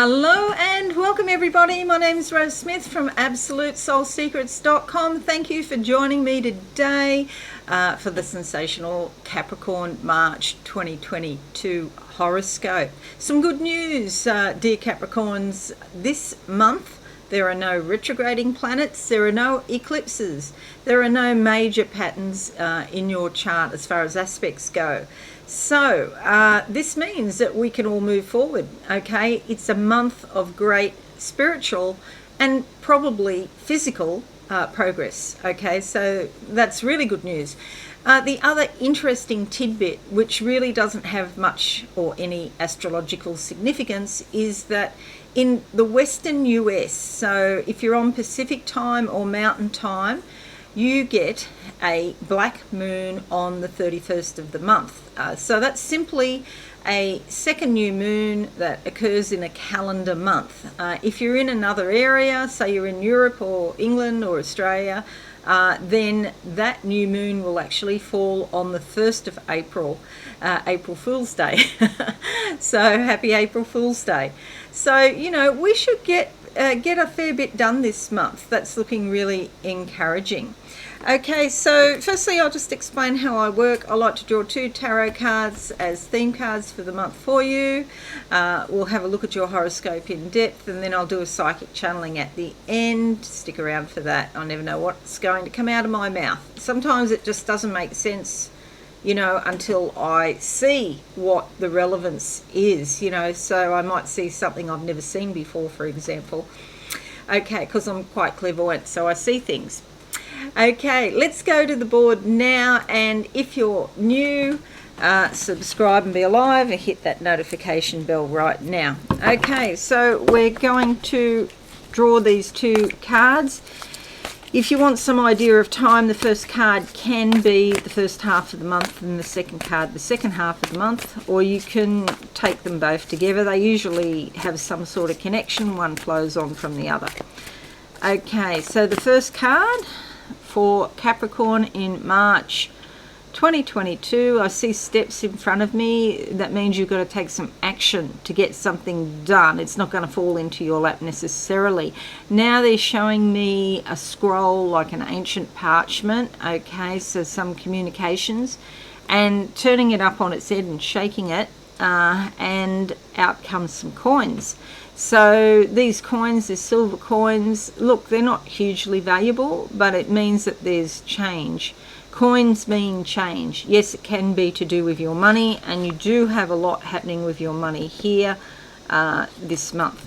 Hello and welcome everybody. My name is Rose Smith from AbsoluteSoulSecrets.com. Thank you for joining me today for the sensational Capricorn March 2022 horoscope. Some good news, dear Capricorns. This month there are no retrograding planets, there are no eclipses, there are no major patterns in your chart as far as aspects go. So this means that we can all move forward, okay? It's a month of great spiritual and probably physical progress, okay? So that's really good news. The other interesting tidbit, which really doesn't have much or any astrological significance, is that in the Western US, so if you're on Pacific time or Mountain time, you get a black moon on the 31st of the month. So that's simply a second new moon that occurs in a calendar month. If you're in another area, say you're in Europe or England or Australia, then that new moon will actually fall on the 1st of April, April Fool's Day. So happy April Fool's Day. So, you know, we should get a fair bit done this month. That's looking really encouraging. Okay, so firstly I'll just explain how I work. I like to draw 2 tarot cards as theme cards for the month for you. We'll have a look at your horoscope in depth, and then I'll do a psychic channeling at the end. Stick around for that. I never know what's going to come out of my mouth. Sometimes it just doesn't make sense, you know, until I see what the relevance is, you know. So I might see something I've never seen before, for example. Okay, because I'm quite clairvoyant, so I see things. Okay, let's go to the board now, and if you're new, subscribe and be alive and hit that notification bell right now. Okay, so we're going to draw these 2 cards. If you want some idea of time, the first card can be the first half of the month and the second card the second half of the month, or you can take them both together. They usually have some sort of connection, one flows on from the other. Okay, so the first card for Capricorn in March 2022, I see steps in front of me. That means you've got to take some action to get something done. It's not going to fall into your lap necessarily. Now they're showing me a scroll, like an ancient parchment, okay, so some communications, and turning it up on its head and shaking it, and out comes some coins. So these coins, these silver coins, look, they're not hugely valuable, but it means that there's change. Coins mean change. Yes, it can be to do with your money, and you do have a lot happening with your money here this month.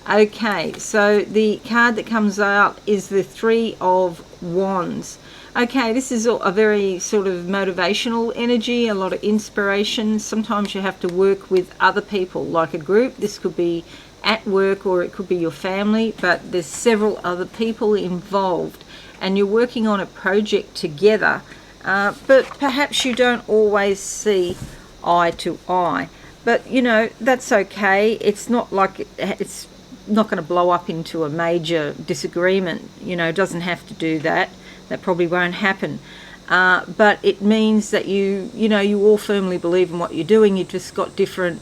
Okay, so the card that comes out is the 3 of Wands. Okay, this is a very sort of motivational energy, a lot of inspiration. Sometimes you have to work with other people, like a group. This could be at work or it could be your family, but there's several other people involved and you're working on a project together, but perhaps you don't always see eye to eye. But, you know, that's okay. It's not like it's not going to blow up into a major disagreement. You know, it doesn't have to do that. That probably won't happen. But it means that you all firmly believe in what you're doing. You've just got different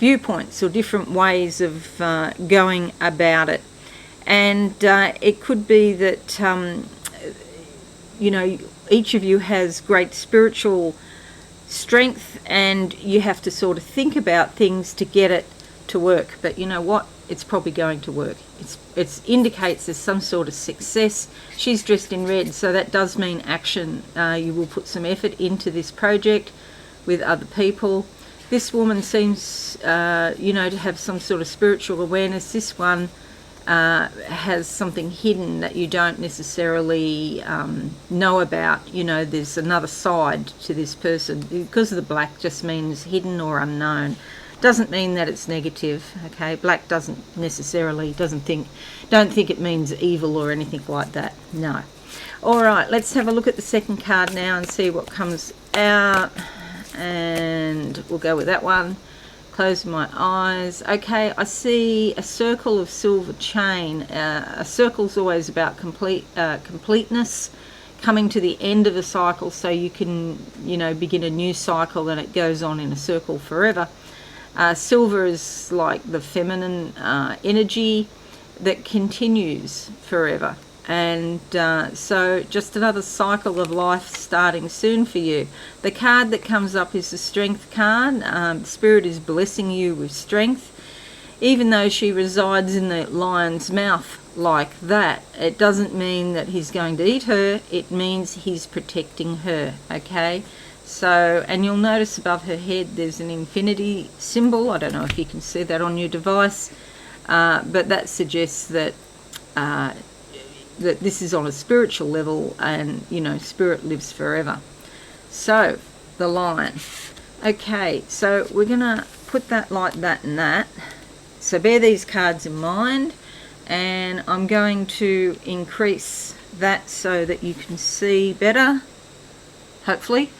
viewpoints or different ways of going about it. And it could be that, you know, each of you has great spiritual strength and you have to sort of think about things to get it to work. But you know what? It's probably going to work. It indicates there's some sort of success. She's dressed in red, so that does mean action. You will put some effort into this project with other people. This woman seems, you know, to have some sort of spiritual awareness. This one has something hidden that you don't necessarily know about. You know, there's another side to this person. Because of the black just means hidden or unknown. Doesn't mean that it's negative, okay? Black doesn't necessarily, don't think it means evil or anything like that, no. All right, let's have a look at the second card now and see what comes out. And we'll go with that one. Close my eyes. Okay, I see a circle of silver chain. A circle's always about completeness, coming to the end of a cycle so you can, you know, begin a new cycle and it goes on in a circle forever. Silver is like the feminine energy that continues forever. And so just another cycle of life starting soon for you. The card that comes up is the Strength card. Spirit is blessing you with strength. Even though she resides in the lion's mouth like that, it doesn't mean that he's going to eat her. It means he's protecting her, okay? So, and you'll notice above her head there's an infinity symbol. I don't know if you can see that on your device, but that suggests that that this is on a spiritual level, and you know, spirit lives forever. So the lion. Okay, so we're gonna put that like that and that. So bear these cards in mind, and I'm going to increase that so that you can see better, hopefully.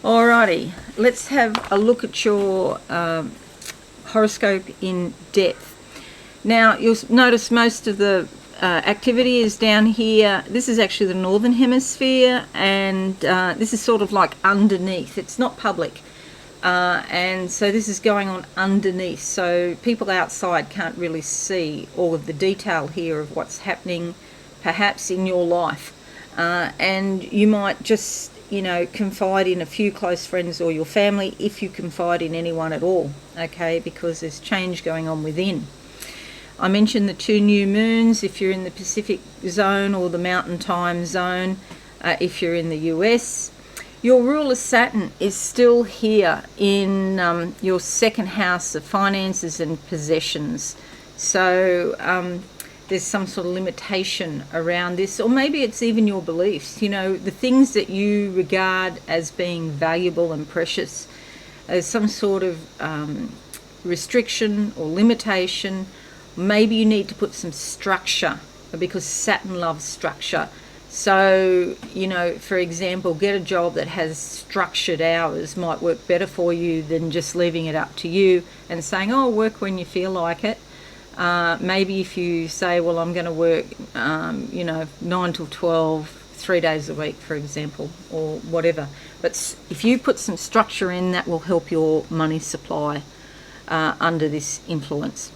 Alrighty, let's have a look at your horoscope in depth. Now you'll notice most of the activity is down here. This is actually the northern hemisphere, and this is sort of like underneath. It's not public, and so this is going on underneath, so people outside can't really see all of the detail here of what's happening perhaps in your life. And you might just, you know, confide in a few close friends or your family, if you confide in anyone at all, okay, because there's change going on within. I mentioned the 2 new moons if you're in the Pacific zone, or the mountain time zone if you're in the US. Your ruler Saturn is still here in your 2nd house of finances and possessions. So there's some sort of limitation around this, or maybe it's even your beliefs, you know, the things that you regard as being valuable and precious. There's some sort of restriction or limitation. Maybe you need to put some structure, because Saturn loves structure. So, you know, for example, get a job that has structured hours might work better for you than just leaving it up to you and saying, oh, work when you feel like it. Maybe if you say, well, I'm going to work, you know, 9 till 12, 3 days a week, for example, or whatever. But if you put some structure in, that will help your money supply under this influence.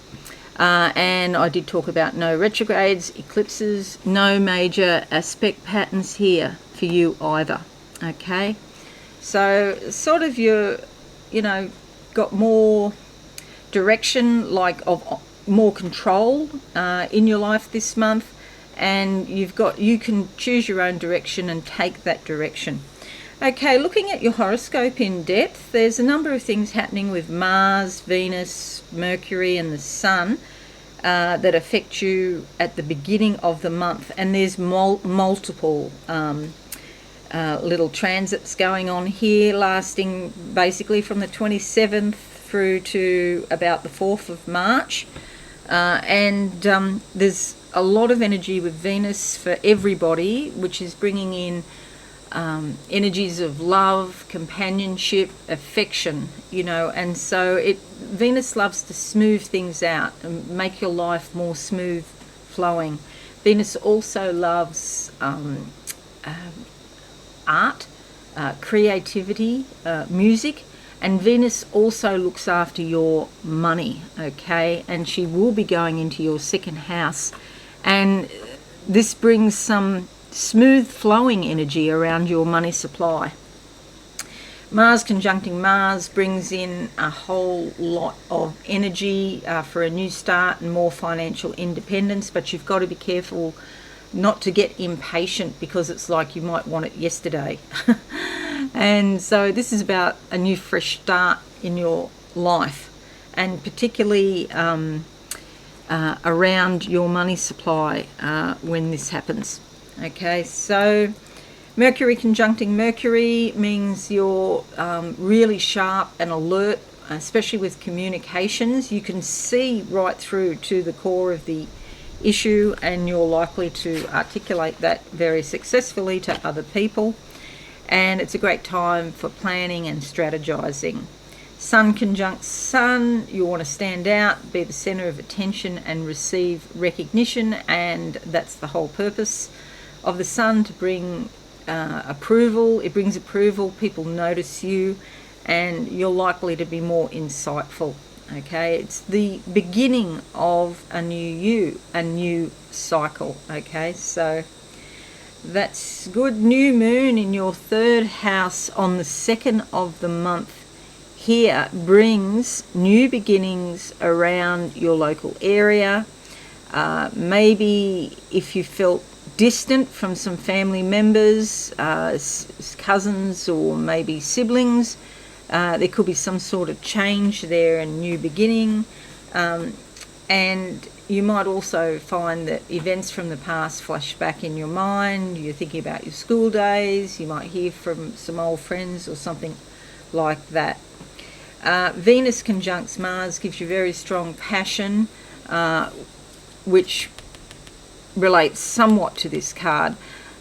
And I did talk about no retrogrades, eclipses, no major aspect patterns here for you either, okay? So sort of you're, you know, got more direction, like of more control in your life this month, and you can choose your own direction and take that direction. Okay, looking at your horoscope in depth, there's a number of things happening with Mars, Venus, Mercury and the Sun that affect you at the beginning of the month, and there's multiple little transits going on here, lasting basically from the 27th through to about the 4th of March. And there's a lot of energy with Venus for everybody, which is bringing in energies of love, companionship, affection, you know, and so Venus loves to smooth things out and make your life more smooth flowing. Venus also loves art, creativity, music, and Venus also looks after your money, okay, and she will be going into your 2nd house, and this brings some smooth flowing energy around your money supply. Mars conjuncting Mars brings in a whole lot of energy for a new start and more financial independence, but you've got to be careful not to get impatient, because it's like you might want it yesterday. And so this is about a new fresh start in your life, and particularly around your money supply when this happens. Okay, so Mercury conjuncting Mercury means you're really sharp and alert, especially with communications. You can see right through to the core of the issue, and you're likely to articulate that very successfully to other people. And it's a great time for planning and strategizing. Sun conjunct Sun, you want to stand out, be the center of attention and receive recognition, and that's the whole purpose of the Sun, to bring approval. It brings approval, people notice you, and you're likely to be more insightful. Okay, it's the beginning of a new you, a new cycle. Okay, so that's good. New moon in your third house on the 2nd of the month here brings new beginnings around your local area. Maybe if you felt distant from some family members, cousins, or maybe siblings, there could be some sort of change there and new beginning. And you might also find that events from the past flash back in your mind. You're thinking about your school days. You might hear from some old friends or something like that. Venus conjuncts Mars gives you very strong passion, which relates somewhat to this card.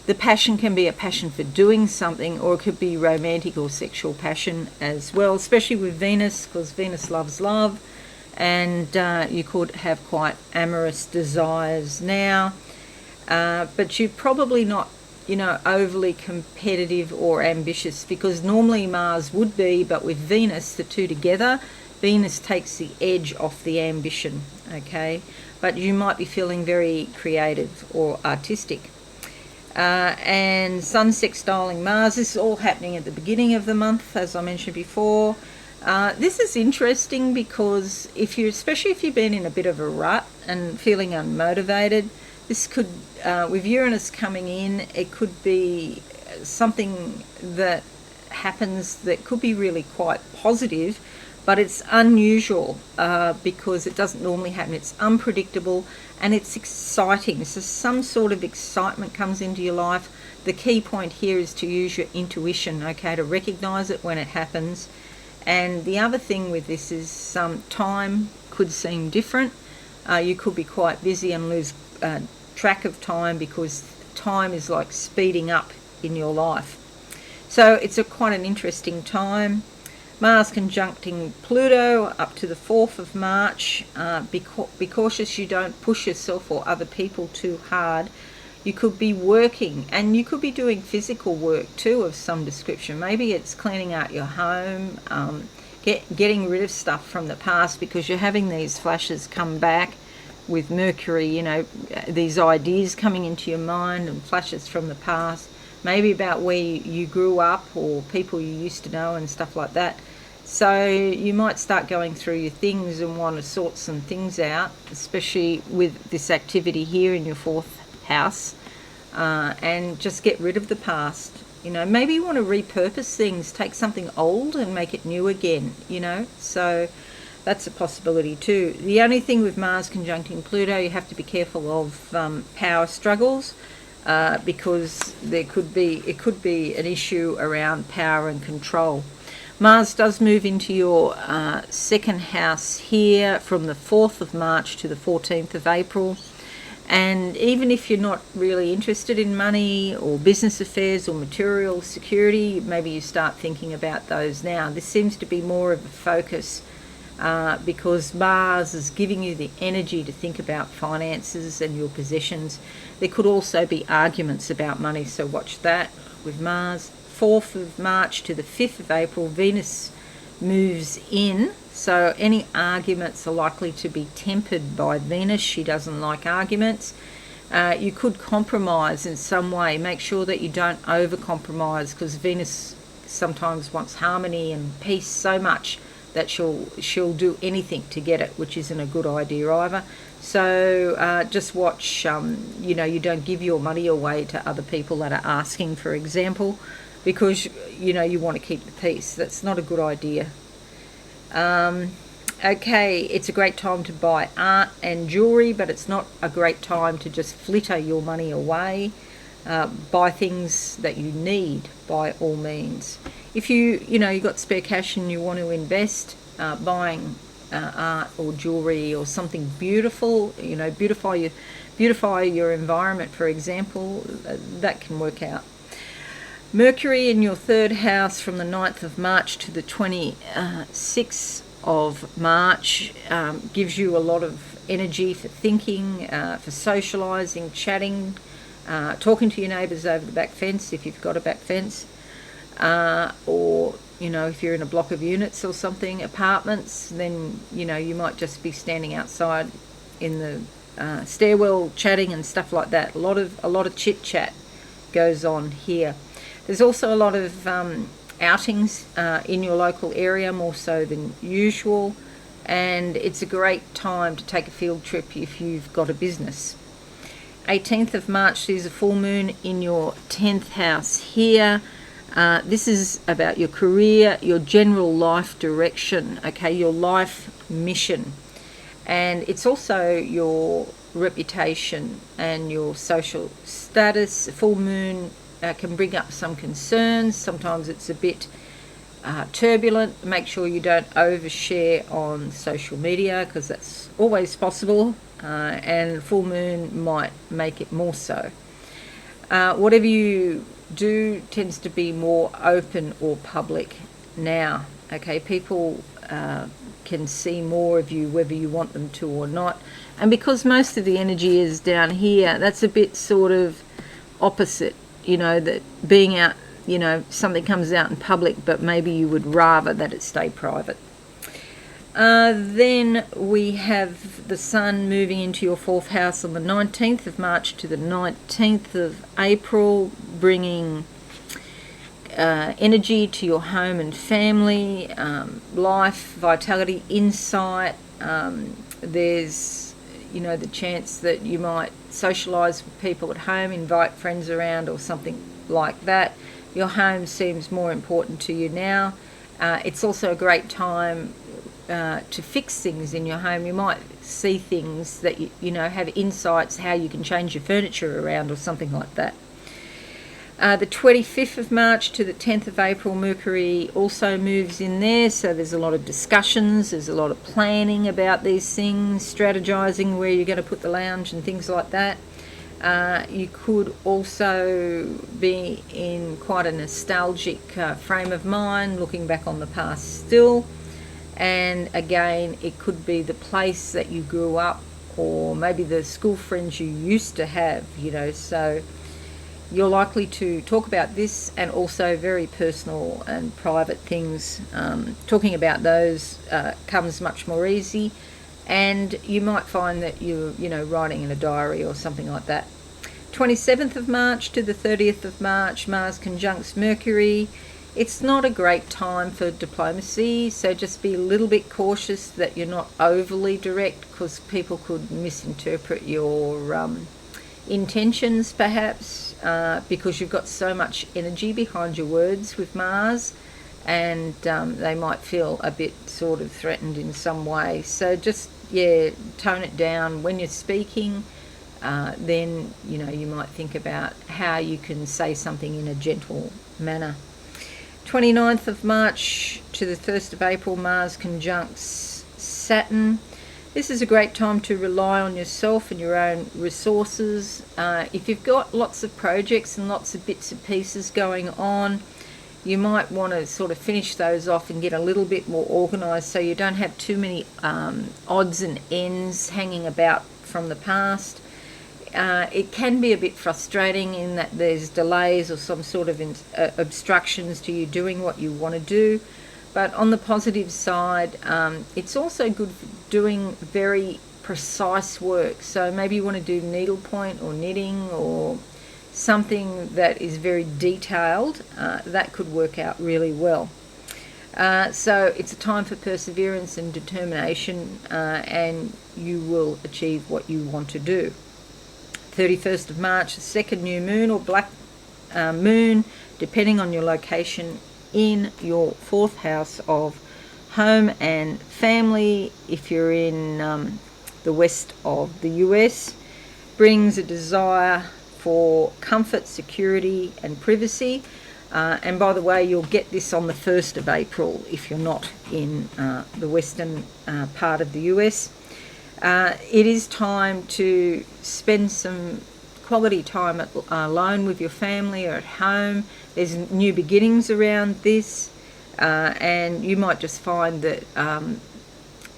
The passion can be a passion for doing something, or it could be romantic or sexual passion as well, especially with Venus, because Venus loves love, and you could have quite amorous desires now. But you're probably not, overly competitive or ambitious, because normally Mars would be, but with Venus, the two together, Venus takes the edge off the ambition, okay? But you might be feeling very creative or artistic. And Sun sextiling Mars, this is all happening at the beginning of the month, as I mentioned before. This is interesting because especially if you've been in a bit of a rut and feeling unmotivated, this could, with Uranus coming in, it could be something that happens that could be really quite positive, but it's unusual because it doesn't normally happen. It's unpredictable and it's exciting. So some sort of excitement comes into your life. The key point here is to use your intuition, okay, to recognize it when it happens. And the other thing with this is time could seem different. You could be quite busy and lose track of time, because time is like speeding up in your life. So it's quite an interesting time. Mars conjuncting Pluto up to the 4th of March. Be cautious you don't push yourself or other people too hard. You could be working, and you could be doing physical work too of some description. Maybe it's cleaning out your home, getting rid of stuff from the past, because you're having these flashes come back with Mercury, these ideas coming into your mind and flashes from the past, maybe about where you grew up or people you used to know and stuff like that. So you might start going through your things and want to sort some things out, especially with this activity here in your 4th house, and just get rid of the past. Maybe you want to repurpose things, take something old and make it new again, so that's a possibility too. The only thing with Mars conjuncting Pluto, you have to be careful of power struggles, because it could be an issue around power and control. Mars does move into your 2nd house here from the 4th of March to the 14th of April. And even if you're not really interested in money or business affairs or material security, maybe you start thinking about those now. This seems to be more of a focus because Mars is giving you the energy to think about finances and your possessions. There could also be arguments about money, so watch that with Mars. 4th of March to the 5th of April, Venus moves in, so any arguments are likely to be tempered by Venus. She doesn't like arguments. You could compromise in some way. Make sure that you don't over-compromise, because Venus sometimes wants harmony and peace so much that she'll do anything to get it, which isn't a good idea either. So just watch, you don't give your money away to other people that are asking, for example, because you want to keep the peace. That's not a good idea. Okay, it's a great time to buy art and jewelry, but it's not a great time to just flitter your money away. Buy things that you need by all means. If you've got spare cash and you want to invest, buying art or jewelry or something beautiful, beautify your environment, for example, that can work out. Mercury in your 3rd house from the 9th of March to the 26th of March gives you a lot of energy for thinking, for socialising, chatting, talking to your neighbours over the back fence if you've got a back fence, or you know, if you're in a block of units or something, apartments, then, you know, you might just be standing outside in the stairwell chatting and stuff like that. A lot of chit chat goes on here. There's also a lot of outings in your local area, more so than usual, and it's a great time to take a field trip if you've got a business. 18th of March sees a full moon in your 10th house here. This is about your career, your general life direction, okay, your life mission. And it's also your reputation and your social status. Full moon can bring up some concerns. Sometimes it's a bit turbulent. Make sure you don't overshare on social media, because that's always possible, and full moon might make it more so. Whatever you do tends to be more open or public now, okay? People can see more of you whether you want them to or not, and because most of the energy is down here, that's a bit sort of opposite, you know, that being out, you know, something comes out in public, but maybe you would rather that it stay private. Then we have the sun moving into your 4th house on the 19th of March to the 19th of April, bringing energy to your home and family, life, vitality, insight. There's, you know, the chance that you might socialise with people at home, invite friends around or something like that. Your home seems more important to you now. It's also a great time to fix things in your home. You might see things that you know, have insights how you can change your furniture around or something like that. The 25th of March to the 10th of April, Mercury also moves in there, so there's a lot of discussions, there's a lot of planning about these things, strategizing where you're going to put the lounge and things like that. You could also be in quite a nostalgic frame of mind, looking back on the past still. And again, it could be the place that you grew up, or maybe the school friends you used to have, you know, so you're likely to talk about this, and also very personal and private things. Talking about those comes much more easy, and you might find that you're, you know, writing in a diary or something like that. 27th of March to the 30th of March, Mars conjuncts Mercury. It's not a great time for diplomacy, so just be a little bit cautious that you're not overly direct, because people could misinterpret your intentions perhaps, because you've got so much energy behind your words with Mars, and they might feel a bit sort of threatened in some way. So just, yeah, tone it down when you're speaking. Then, you know, you might think about how you can say something in a gentle manner. 29th of March to the 1st of April, Mars conjuncts Saturn. This is a great time to rely on yourself and your own resources. If you've got lots of projects and lots of bits and pieces going on, you might want to sort of finish those off and get a little bit more organised, so you don't have too many odds and ends hanging about from the past. It can be a bit frustrating in that there's delays or some sort of obstructions to you doing what you want to do. But on the positive side, it's also good for doing very precise work. So maybe you want to do needlepoint or knitting or something that is very detailed. That could work out really well. So it's a time for perseverance and determination, and you will achieve what you want to do. 31st of March, the second new moon or black moon, depending on your location, in your 4th house of home and family. If you're in the west of the US, brings a desire for comfort, security and privacy. And by the way, you'll get this on the 1st of April if you're not in the western part of the US. It is time to spend some quality time alone with your family or at home. There's new beginnings around this, and you might just find that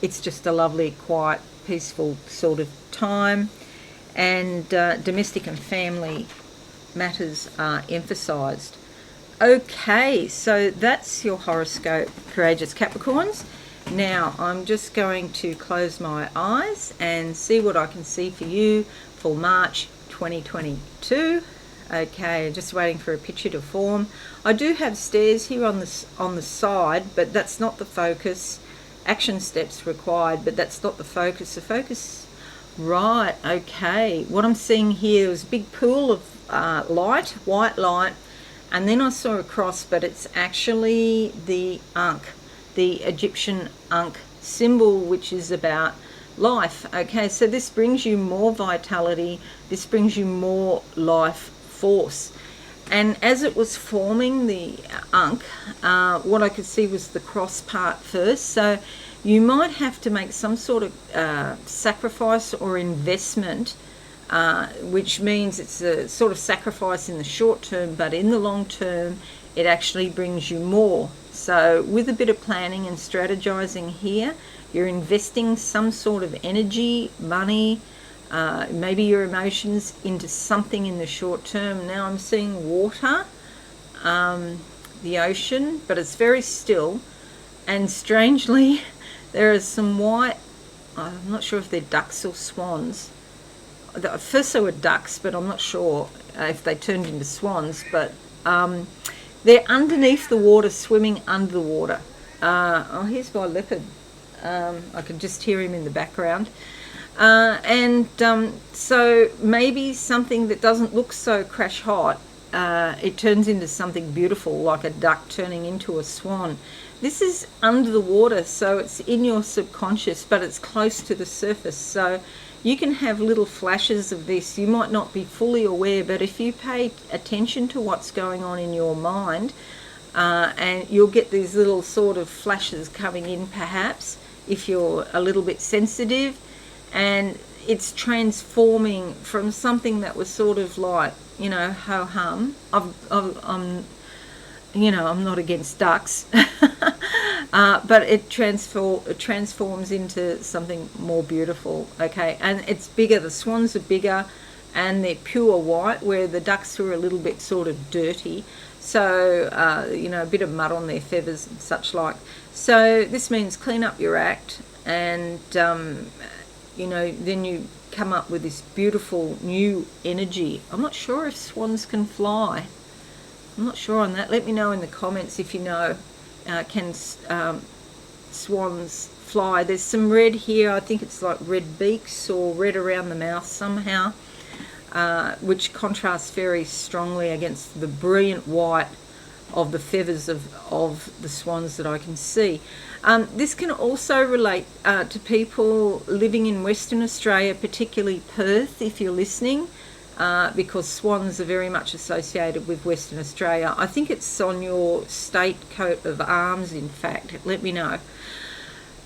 it's just a lovely, quiet, peaceful sort of time, and domestic and family matters are emphasised. Okay, so that's your horoscope, courageous Capricorns. Now I'm just going to close my eyes and see what I can see for you for March 2022. Okay, just waiting for a picture to form. I do have stairs here on the side, but that's not the focus. Action steps required, but that's not the focus. The focus, right? Okay, what I'm seeing here is a big pool of light, white light, and then I saw a cross, but it's actually the Ankh, the Egyptian Ankh symbol, which is about life. Okay, so this brings you more vitality, this brings you more life force. And as it was forming the Ankh, what I could see was the cross part first. So you might have to make some sort of sacrifice or investment, which means it's a sort of sacrifice in the short term, but in the long term, it actually brings you more. So with a bit of planning and strategizing here, you're investing some sort of energy, money, maybe your emotions into something in the short term. Now I'm seeing water, the ocean, but it's very still. And strangely, there are some white, I'm not sure if they're ducks or swans. First they were ducks, but I'm not sure if they turned into swans, but they're underneath the water, swimming under the water. Oh, here's my leopard. I can just hear him in the background. So maybe something that doesn't look so crash hot, it turns into something beautiful, like a duck turning into a swan. This is under the water, so it's in your subconscious, but it's close to the surface. So you can have little flashes of this. You might not be fully aware, but if you pay attention to what's going on in your mind, and you'll get these little sort of flashes coming in, perhaps, if you're a little bit sensitive, and it's transforming from something that was sort of like, ho-hum. I'm not against ducks, but it transforms into something more beautiful, okay? And it's bigger. The swans are bigger, and they're pure white, where the ducks are a little bit sort of dirty. So, a bit of mud on their feathers and such like. So this means clean up your act, and, then you come up with this beautiful new energy. I'm not sure if swans can fly. I'm not sure on that. Let me know in the comments if you know. Can swans fly? There's some red here. I think it's like red beaks or red around the mouth somehow, which contrasts very strongly against the brilliant white of the feathers of the swans that I can see. This can also relate to people living in Western Australia, particularly Perth, if you're listening. Because swans are very much associated with Western Australia. I think it's on your state coat of arms, in fact. Let me know.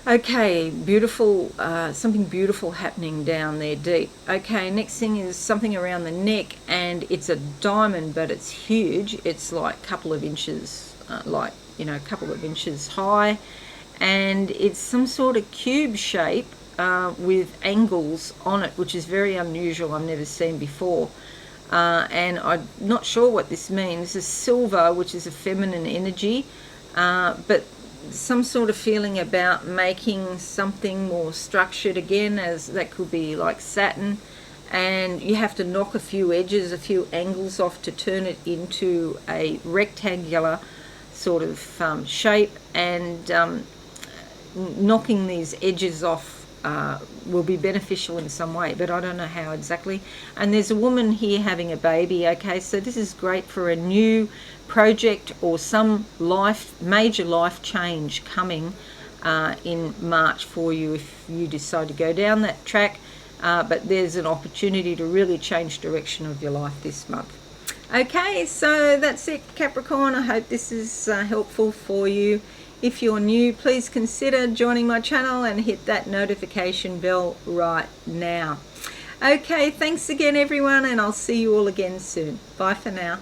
Okay, beautiful, something beautiful happening down there deep. Okay, next thing is something around the neck, and it's a diamond, but it's huge. It's like a couple of inches, a couple of inches high, and it's some sort of cube shape, with angles on it, which is very unusual. I've never seen before, and I'm not sure what this means. This is silver, which is a feminine energy, but some sort of feeling about making something more structured again, as that could be like satin, and you have to knock a few edges, a few angles off to turn it into a rectangular sort of shape, and knocking these edges off will be beneficial in some way, but I don't know how exactly. And there's a woman here having a baby. Okay, so this is great for a new project or some major life change coming in March for you, if you decide to go down that track. But there's an opportunity to really change direction of your life this month. Okay, so that's it, Capricorn. I hope this is helpful for you. If you're new, please consider joining my channel and hit that notification bell right now. Okay, thanks again, everyone, and I'll see you all again soon. Bye for now.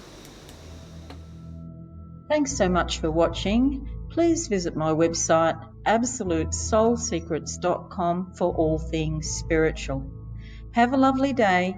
Thanks so much for watching. Please visit my website, absolutesoulsecrets.com, for all things spiritual. Have a lovely day.